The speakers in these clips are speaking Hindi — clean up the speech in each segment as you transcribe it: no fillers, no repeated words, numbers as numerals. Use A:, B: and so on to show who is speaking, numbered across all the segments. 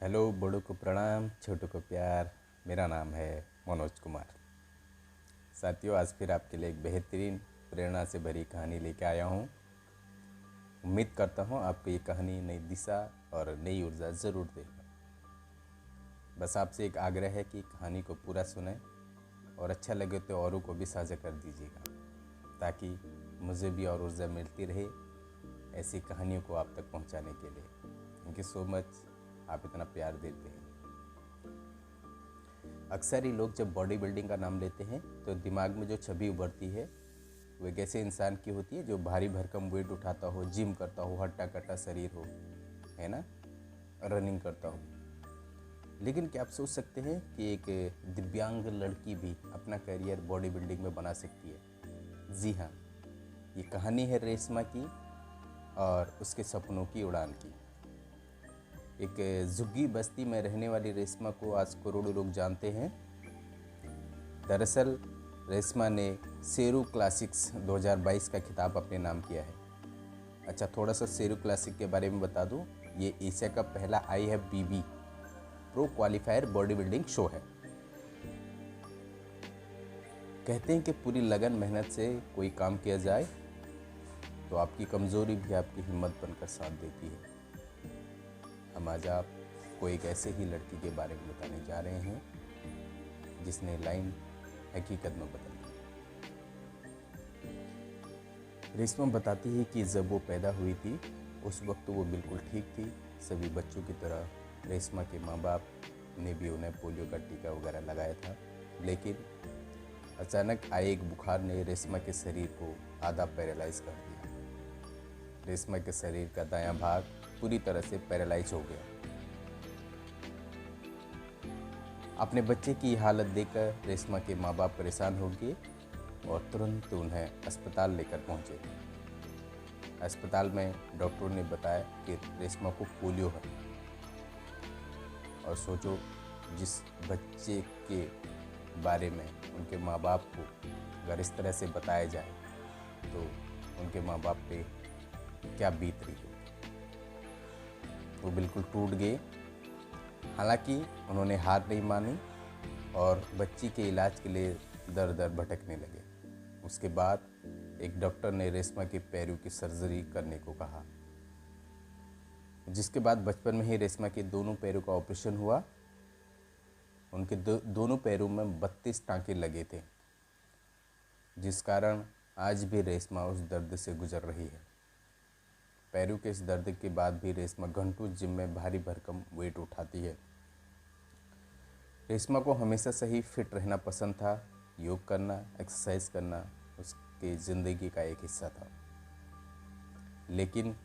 A: हेलो, बड़ों को प्रणाम, छोटों को प्यार। मेरा नाम है मनोज कुमार। साथियों, आज फिर आपके लिए एक बेहतरीन प्रेरणा से भरी कहानी लेके आया हूँ। उम्मीद करता हूँ आपको ये कहानी नई दिशा और नई ऊर्जा ज़रूर देगा। बस आपसे एक आग्रह है कि कहानी को पूरा सुनें और अच्छा लगे तो औरों को भी साझा कर दीजिएगा, ताकि मुझे भी और ऊर्जा मिलती रहे ऐसी कहानियों को आप तक पहुँचाने के लिए। थैंक यू सो मच, आप इतना प्यार देते हैं। अक्सर ही लोग जब बॉडी बिल्डिंग का नाम लेते हैं तो दिमाग में जो छवि उभरती है वो एक ऐसे इंसान की होती है जो भारी भरकम वेट उठाता हो, जिम करता हो, हट्टा कट्टा शरीर हो, है ना, रनिंग करता हो। लेकिन क्या आप सोच सकते हैं कि एक दिव्यांग लड़की भी अपना करियर बॉडी बिल्डिंग में बना सकती है? जी हाँ, ये कहानी है रेशमा की और उसके सपनों की उड़ान की। एक झुग्गी बस्ती में रहने वाली रेशमा को आज करोड़ों लोग जानते हैं। दरअसल रेशमा ने शेरू क्लासिक्स 2022 का खिताब अपने नाम किया है। अच्छा, थोड़ा सा शेरू क्लासिक के बारे में बता दूं। ये एशिया का पहला IFBB pro qualifier body building show है। कहते हैं कि पूरी लगन मेहनत से कोई काम किया जाए तो आपकी कमज़ोरी भी आपकी हिम्मत बनकर साथ देती है। हम आज आपको एक ऐसे ही लड़की के बारे में बताने जा रहे हैं जिसने लाइन हकीकत में बदल दी। रेशमा बताती है कि जब वो पैदा हुई थी उस वक्त तो वो बिल्कुल ठीक थी। सभी बच्चों की तरह रेशमा के माँ बाप ने भी उन्हें पोलियो का टीका वगैरह लगाया था। लेकिन अचानक आए एक बुखार ने रेशमा के शरीर को आधा पैरालाइज कर दिया। रेशमा के शरीर का दायां भाग पूरी तरह से पैरालाइज हो गया। अपने बच्चे की हालत देखकर रेशमा के माँ बाप परेशान हो गए और तुरंत उन्हें अस्पताल लेकर पहुंचे। अस्पताल में डॉक्टरों ने बताया कि रेशमा को पोलियो है। और सोचो, जिस बच्चे के बारे में उनके माँ बाप को अगर इस तरह से बताया जाए तो उनके माँ बाप पे क्या बीत रही होगी। वो बिल्कुल टूट गए। हालांकि उन्होंने हार नहीं मानी और बच्ची के इलाज के लिए दर दर भटकने लगे। उसके बाद एक डॉक्टर ने रेशमा के पैरों की सर्जरी करने को कहा, जिसके बाद बचपन में ही रेशमा के दोनों पैरों का ऑपरेशन हुआ। उनके दोनों पैरों में 32 टांके लगे थे, जिस कारण आज भी रेशमा उस दर्द से गुजर रही है। पैरों के इस दर्द के बाद भी रेशमा घंटों जिम में भारी भरकम वेट उठाती है। रेशमा को हमेशा से ही फिट रहना पसंद था। योग करना, एक्सरसाइज करना उसकी ज़िंदगी का एक हिस्सा था। लेकिन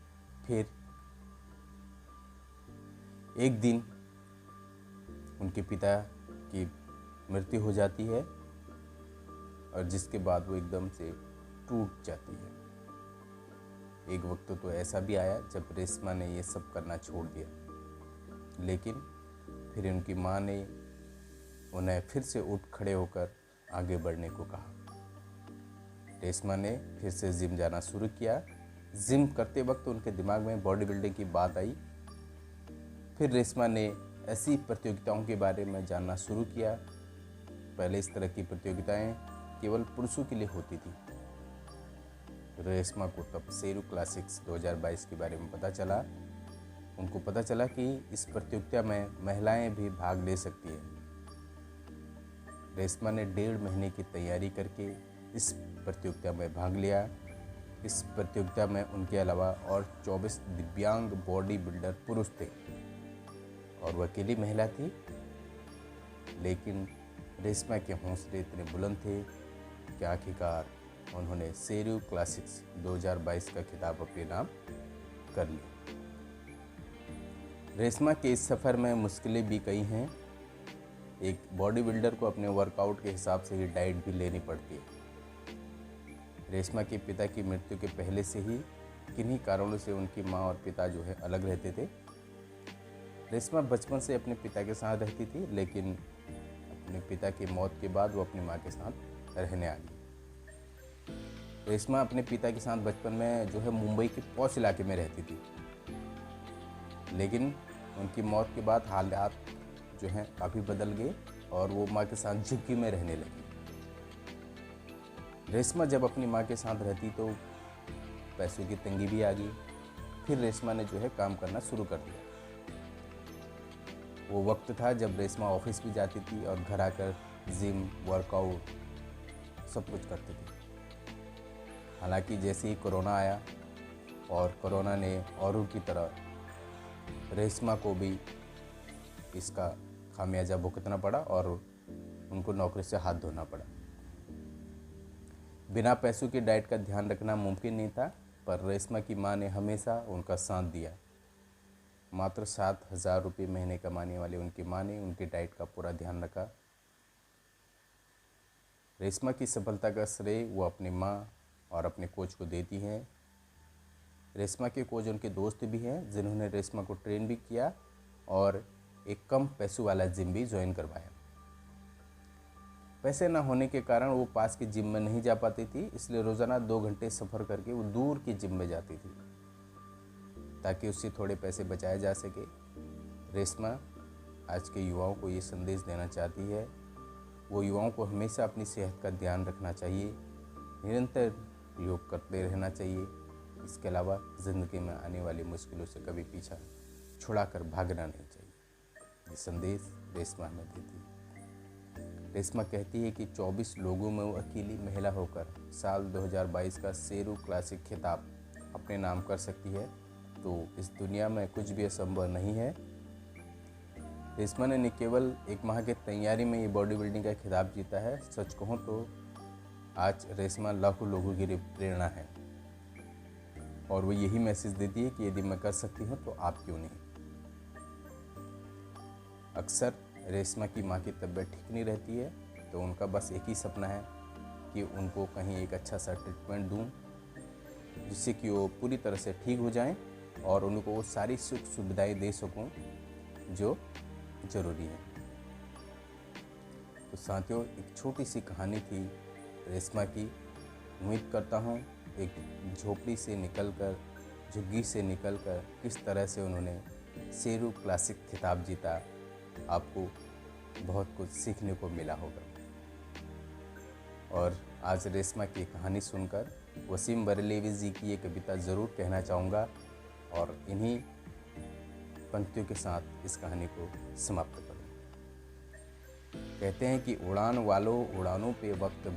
A: फिर एक दिन उनके पिता की मृत्यु हो जाती है और जिसके बाद वो एकदम से टूट जाती है। एक वक्त तो ऐसा भी आया जब रेशमा ने ये सब करना छोड़ दिया। लेकिन फिर उनकी माँ ने उन्हें फिर से उठ खड़े होकर आगे बढ़ने को कहा। रेशमा ने फिर से जिम जाना शुरू किया। जिम करते वक्त उनके दिमाग में बॉडी बिल्डिंग की बात आई। फिर रेशमा ने ऐसी प्रतियोगिताओं के बारे में जानना शुरू किया। पहले इस तरह की प्रतियोगिताएं केवल पुरुषों के लिए होती थी। रेशमा को तब शेरू क्लासिक्स 2022 के बारे में पता चला। उनको पता चला कि इस प्रतियोगिता में महिलाएं भी भाग ले सकती हैं। रेशमा ने 1.5 महीने की तैयारी करके इस प्रतियोगिता में भाग लिया। इस प्रतियोगिता में उनके अलावा और 24 दिव्यांग बॉडी बिल्डर पुरुष थे और वह अकेली महिला थी। लेकिन रेशमा के हौसले इतने बुलंद थे कि आखिरकार उन्होंने शेरू क्लासिक्स 2022 का खिताब अपने नाम कर लिया। रेशमा के इस सफ़र में मुश्किलें भी कई हैं। एक बॉडी बिल्डर को अपने वर्कआउट के हिसाब से ही डाइट भी लेनी पड़ती है। रेशमा के पिता की मृत्यु के पहले से ही किन्हीं कारणों से उनकी माँ और पिता जो है अलग रहते थे। रेशमा बचपन से अपने पिता के साथ रहती थी, लेकिन अपने पिता की मौत के बाद वो अपनी माँ के साथ रहने आ गई। रेशमा अपने पिता के साथ बचपन में जो है मुंबई के पॉश इलाके में रहती थी। लेकिन उनकी मौत के बाद हालात जो हैं काफ़ी बदल गए और वो माँ के साथ झुग्गी में रहने लगी। रेशमा जब अपनी माँ के साथ रहती तो पैसों की तंगी भी आ गई। फिर रेशमा ने जो है काम करना शुरू कर दिया। वो वक्त था जब रेशमा ऑफिस भी जाती थी और घर आकर जिम, वर्कआउट सब कुछ करती थी। हालांकि जैसे ही कोरोना आया और कोरोना ने औरों की तरह रेशमा को भी इसका खामियाजा भुगतना पड़ा और उनको नौकरी से हाथ धोना पड़ा। बिना पैसों की डाइट का ध्यान रखना मुमकिन नहीं था, पर रेशमा की माँ ने हमेशा उनका साथ दिया। मात्र 7,000 रुपये महीने कमाने वाली उनकी माँ ने उनकी डाइट का पूरा ध्यान रखा। रेशमा की सफलता का श्रेय वो अपनी माँ और अपने कोच को देती हैं। रेशमा के कोच उनके दोस्त भी हैं जिन्होंने रेशमा को ट्रेन भी किया और एक कम पैसों वाला जिम भी ज्वाइन करवाया। पैसे ना होने के कारण वो पास की जिम में नहीं जा पाती थी, इसलिए रोज़ाना 2 घंटे सफ़र करके वो दूर की जिम में जाती थी ताकि उससे थोड़े पैसे बचाए जा सके। रेशमा आज के युवाओं को ये संदेश देना चाहती है, वो युवाओं को हमेशा अपनी सेहत का ध्यान रखना चाहिए, निरंतर योग करते रहना चाहिए। इसके अलावा ज़िंदगी में आने वाली मुश्किलों से कभी पीछा छुड़ाकर भागना नहीं चाहिए। ये संदेश रेशमा हमें देती है। रेशमा कहती है कि 24 लोगों में वो अकेली महिला होकर साल 2022 का शेरू क्लासिक खिताब अपने नाम कर सकती है, तो इस दुनिया में कुछ भी असंभव नहीं है। रेशमा ने न केवल एक माह की तैयारी में ये बॉडी बिल्डिंग का खिताब जीता है, सच कहूँ तो आज रेशमा लाखों लोगों की प्रेरणा है और वो यही मैसेज देती है कि यदि मैं कर सकती हूँ तो आप क्यों नहीं। अक्सर रेशमा की माँ की तबीयत ठीक नहीं रहती है, तो उनका बस एक ही सपना है कि उनको कहीं एक अच्छा सा ट्रीटमेंट दूँ जिससे कि वो पूरी तरह से ठीक हो जाएं और उनको वो सारी सुख सुविधाएं दे सकूं जो ज़रूरी है। तो साथियों, एक छोटी सी कहानी थी रेशमा की। उम्मीद करता हूँ एक झोपड़ी से निकलकर, झुग्गी से निकलकर किस तरह से उन्होंने शेरू क्लासिक खिताब जीता, आपको बहुत कुछ सीखने को मिला होगा। और आज रेशमा की कहानी सुनकर वसीम बरेलवी जी की ये कविता ज़रूर कहना चाहूँगा और इन्हीं पंक्तियों के साथ इस कहानी को समाप्त करूँ। कहते हैं कि उड़ान वालों उड़ानों पे वक्त